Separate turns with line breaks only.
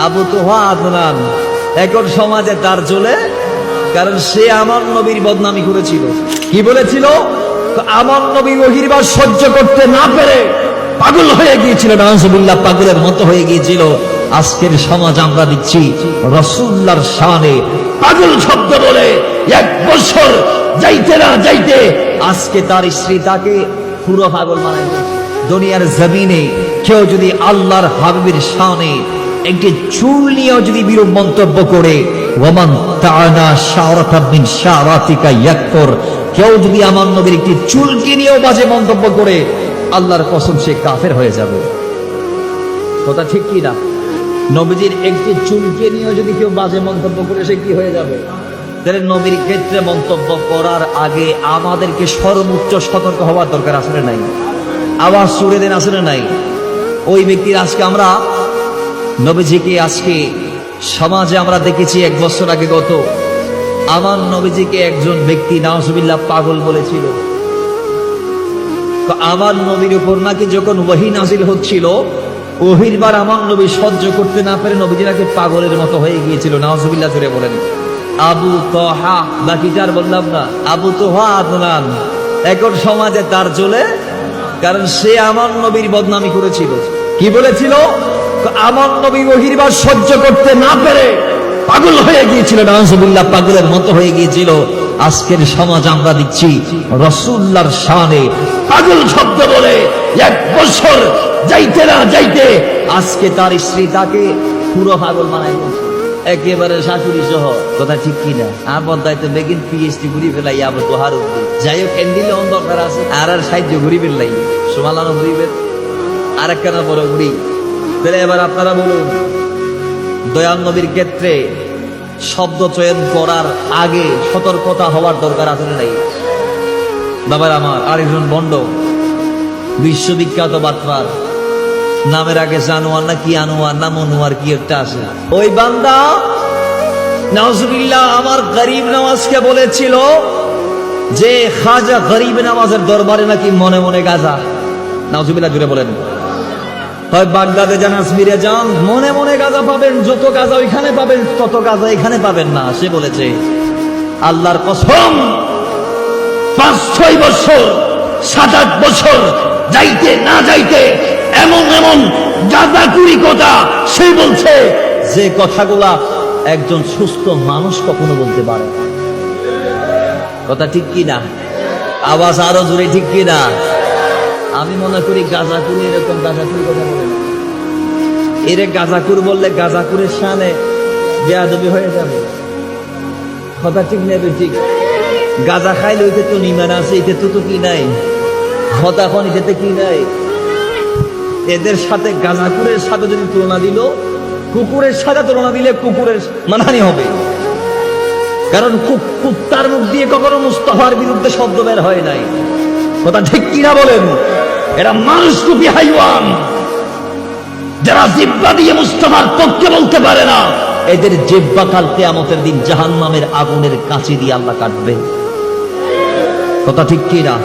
আবু তোহা আদনান এখন সমাজে তার চলে, কারণ সে আমার নবীর বদনামি করেছিল। কি বলেছিল? আমার নবী ওহীর বাস সহ্য করতে না পেরে পাগল হয়ে গিয়েছিল, নাউজুবিল্লাহ, পাগলের মতো হয়ে গিয়েছিল। আজকের সমাজ আমরা দিচ্ছি রাসূলুল্লাহর শানে পাগল শব্দ বলে 1 বছর যাইতে না যাইতে আজকে তার স্ত্রী তাকে পুরো পাগল বানায় দিয়েছে। দুনিয়ার জমিনে কেউ যদি আল্লাহর হাবিবের শানে একটি চুল নিয়েও যদি বিরূপ মন্তব্য করে, ওয়ামান তাআনা শারাতাম মিন শারাতিকা ইয়াকফুর, কেউ যদি আমার নবীর একটি চুলকে নিয়েও বাজে মন্তব্য করে, আল্লাহর কসম সে কাফের হয়ে যাবে। কথা ঠিক কি না? নবীজির একটি চুলকে নিয়েও যদি কেউ বাজে মন্তব্য করে, সে কি হয়ে যাবে? তাহলে নবীর ক্ষেত্রে মন্তব্য করার আগে আমাদেরকে সর্বোচ্চ সতর্ক হওয়ার দরকার আসলে নাই? আওয়াজ ছড়িয়ে দেন আসলে নাই? ওই ব্যক্তির আজকে আমরা নবীজিকে আজকে সমাজে আমরা দেখেছি 1 বছর আগে গত আমার নবীজিকে একজন ব্যক্তি নাউজুবিল্লাহ পাগল বলেছিল। আমার নবীর উপর নাকি যখন ওহী নাজিল হচ্ছিল, ওহীর বার আমার নবী সহ্য করতে না পেরে নবীজি নাকি পাগলের মতো হয়ে গিয়েছিল। নাউজুবিল্লাহ জোরে বলেন। আবু তোহা, বাকিটার বললাম না, আবু তোহা আদনান এখন সমাজে তার চলে, কারণ সে আমার নবীর বদনামি করেছিল। কি বলেছিল? আমার নবী ওহীর বাস সহ্য করতে না পেরে পাগল হয়ে গিয়েছিল, নাউজুবিল্লাহ, পাগলের মতো হয়ে গিয়েছিল। আজকের সমাজ আমরা দিচ্ছি রাসূলুল্লাহর শানে পাগল শব্দ বলে 1 বছর যাইতে না যাইতে আজকে তার স্ত্রী তাকে পুরো পাগল বানায় দিয়েছে, একেবারে শাশুড়ি সহ। কথা ঠিক কিনা? আর বদায় তো বেগিন পিএইচডি ঘুরি ফেলাই আবু তোহার উদ্দি, যাই হোক এন্ডিলে অন্ধকার আছে আর সাহায্য ঘুরি ফেললাই সমালানো ঘুরিবেন আর একখানা বড় ঘুরি। তাহলে এবার আপনারা বলুন, দয়াল নবীর ক্ষেত্রে শব্দ চয়ন করার আগে সতর্কতা হওয়ার দরকার আছে না নাই? বাবার আমার আরেকজন বন্ড বিশ্ববিখ্যাত বাতবার, নামের আগে জানোয়ার না কি আনোয়ার না মনোয়ার কি একটা আছে, ওই বান্দা নাউজুবিল্লাহ আমার গরিব নওয়াজকে বলেছিল যে খাজা গরিব নওয়াজের দরবারে নাকি মনে মনে গাজা। নাউজুবিল্লাহ জুড়ে বলেন। হয় বাগদাদে যান, আজমিরে যান, মনে মনে গাজা পাবেন, যত গাজা ওইখানে পাবেন, তত গাজা এখানে পাবেন না। সে বলেছে আল্লাহর কসম 5-6 বছর 7-8 বছর যাইতে না যাইতে এমন এমন গাঁজাখুরি কথা সে বলছে যে কথাগুলা একজন সুস্থ মানুষ কখনো বলতে পারে। কথা ঠিক কি না? আওয়াজ আরো জোরে ঠিক কি না? আমি মনে করি গাঁজাখুরি এরকম গাঁজাখুরি কথা বলে না, এরে গাঁজাখুর বললে গাঁজাখুরের শানে বেয়াদবি হয়ে যাবে। কথা ঠিক নেবে ঠিক? গাঁজা খাইলে ওইতে তো নিমান আছে, এতে তো কি নাই? কথা এখন এতে কি নাই? এদের সাথে গাঁজাখুরের সাথে যদি তুলনা দিল, কুকুরের সাথে তুলনা দিলে কুকুরের মানহানি হবে। কারণ কুত্তার মুখ দিয়ে কখনো মুস্তাফার বিরুদ্ধে শব্দ বের হয় নাই। কথা ঠিক কিনা বলেন? এরা মানুষ রূপী হাইওয়ান, যারা জিহ্বা দিয়ে মুস্তাফার পক্ষে বলতে পারে না, এদের জিহ্বা কাল কিয়ামতের দিন জাহান্নামের আগুনের কাঁচি দিয়ে আল্লাহ কাটবে। কথা ঠিক কিনা?